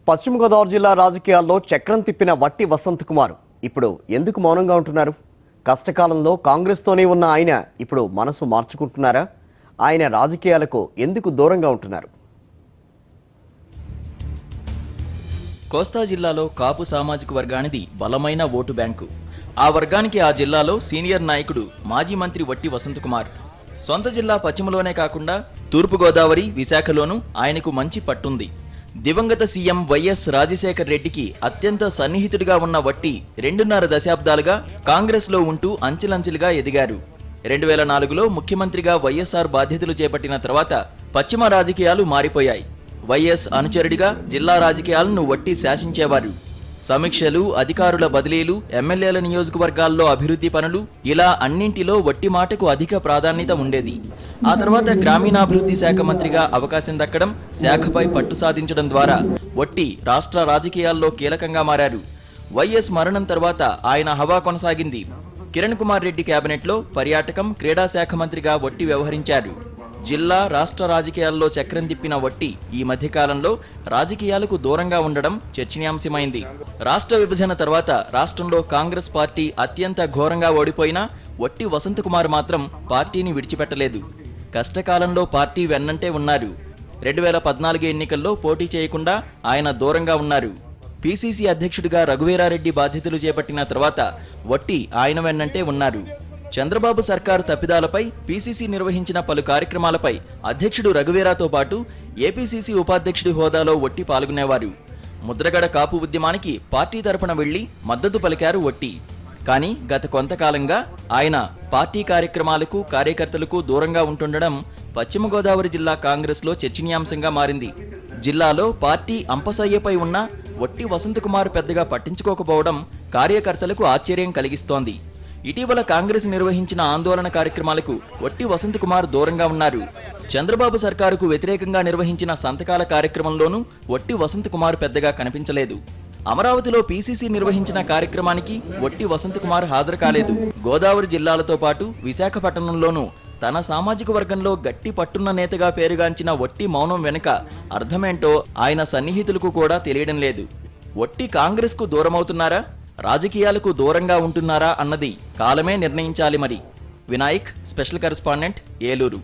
పశ్చిమ గోదావరి జిల్లా రాజకీయాల్లో చక్రం తిప్పిన వట్టి వసంత్ కుమార్ ఇప్పుడు ఎందుకు మౌనంగా ఉంటున్నారు? కష్టకాలంలో కాంగ్రెస్తోనే ఉన్న ఆయన ఇప్పుడు మనసు మార్చుకుంటున్నారా? ఆయన రాజకీయాలకు ఎందుకు దూరంగా ఉంటున్నారు? కోస్తా జిల్లాలో కాపు సామాజిక వర్గానిది బలమైన ఓటు బ్యాంకు. ఆ వర్గానికి ఆ జిల్లాలో సీనియర్ నాయకుడు మాజీ మంత్రి వట్టి వసంత్ కుమార్. సొంత జిల్లా పశ్చిమలోనే కాకుండా తూర్పుగోదావరి, విశాఖలోనూ ఆయనకు మంచి పట్టుంది. దివంగత సీఎం వైఎస్ రాజశేఖర్ రెడ్డికి అత్యంత సన్నిహితుడిగా ఉన్న వట్టి 2.5 దశాబ్దాలుగా కాంగ్రెస్లో ఉంటూ అంచెలంచెలుగా ఎదిగారు. 2004లో ముఖ్యమంత్రిగా వైఎస్ఆర్ బాధ్యతలు చేపట్టిన తర్వాత పశ్చిమ రాజకీయాలు మారిపోయాయి. వైఎస్ అనుచరుడిగా జిల్లా రాజకీయాలను వట్టి శాసించేవారు. సమీక్షలు, అధికారుల బదిలీలు, ఎమ్మెల్యేల నియోజకవర్గాల్లో అభివృద్ధి పనులు, ఇలా అన్నింటిలో వట్టి మాటకు అధిక ప్రాధాన్యత ఉండేది. ఆ తర్వాత గ్రామీణాభివృద్ధి శాఖ మంత్రిగా అవకాశం దక్కడం, శాఖపై పట్టు సాధించడం ద్వారా వట్టి రాష్ట్ర రాజకీయాల్లో కీలకంగా మారారు. వైఎస్ మరణం తర్వాత ఆయన హవా కొనసాగింది. కిరణ్ కుమార్ రెడ్డి కేబినెట్లో పర్యాటకం, క్రీడా శాఖ మంత్రిగా వట్టి వ్యవహరించారు. జిల్లా, రాష్ట్ర రాజకీయాల్లో చక్రం తిప్పిన వట్టి ఈ మధ్యకాలంలో రాజకీయాలకు దూరంగా ఉండడం చర్చనీయాంశమైంది. రాష్ట్ర విభజన తర్వాత రాష్ట్రంలో కాంగ్రెస్ పార్టీ అత్యంత ఘోరంగా ఓడిపోయినా వట్టి వసంత్ కుమార్ మాత్రం పార్టీని విడిచిపెట్టలేదు. కష్టకాలంలో పార్టీ వెన్నంటే ఉన్నారు. 2014 ఎన్నికల్లో పోటీ చేయకుండా ఆయన దూరంగా ఉన్నారు. పీసీసీ అధ్యక్షుడిగా రఘువీరారెడ్డి బాధ్యతలు చేపట్టిన తర్వాత వట్టి ఆయన వెన్నంటే ఉన్నారు. చంద్రబాబు సర్కారు తప్పిదాలపై పీసీసీ నిర్వహించిన పలు కార్యక్రమాలపై అధ్యక్షుడు రఘువీరాతో పాటు ఏపీసీసీ ఉపాధ్యక్షుడి హోదాలో వట్టి పాల్గొనేవారు. ముద్రగడ కాపు ఉద్యమానికి పార్టీ తరపున వెళ్లి మద్దతు పలికారు వట్టి. కానీ గత కొంతకాలంగా ఆయన పార్టీ కార్యక్రమాలకు, కార్యకర్తలకు దూరంగా ఉంటుండడం పశ్చిమ గోదావరి జిల్లా కాంగ్రెస్లో చర్చనీయాంశంగా మారింది. జిల్లాలో పార్టీ అంపసయ్యపై ఉన్న వట్టి వసంత్ కుమార్ పెద్దగా పట్టించుకోకపోవడం కార్యకర్తలకు ఆశ్చర్యం కలిగిస్తోంది. ఇటీవల కాంగ్రెస్ నిర్వహించిన ఆందోళన కార్యక్రమాలకు వట్టి వసంత్ కుమార్ దూరంగా ఉన్నారు. చంద్రబాబు సర్కారుకు వ్యతిరేకంగా నిర్వహించిన సంతకాల కార్యక్రమంలోనూ వట్టి వసంత్ కుమార్ పెద్దగా కనిపించలేదు. అమరావతిలో పీసీసీ నిర్వహించిన కార్యక్రమానికి వట్టి వసంత్ కుమార్ హాజరు కాలేదు. గోదావరి జిల్లాలతో పాటు విశాఖపట్నంలోనూ తన సామాజిక వర్గంలో గట్టి పట్టున్న నేతగా పేరుగాంచిన వట్టి మౌనం వెనుక అర్థమేంటో ఆయన సన్నిహితులకు కూడా తెలియడం లేదు. వట్టి కాంగ్రెస్కు దూరమవుతున్నారా, రాజకీయాలకు దూరంగా ఉంటున్నారా అన్నది కాలమే నిర్ణయించాలి మరి. Vinayak, special correspondent, Eluru.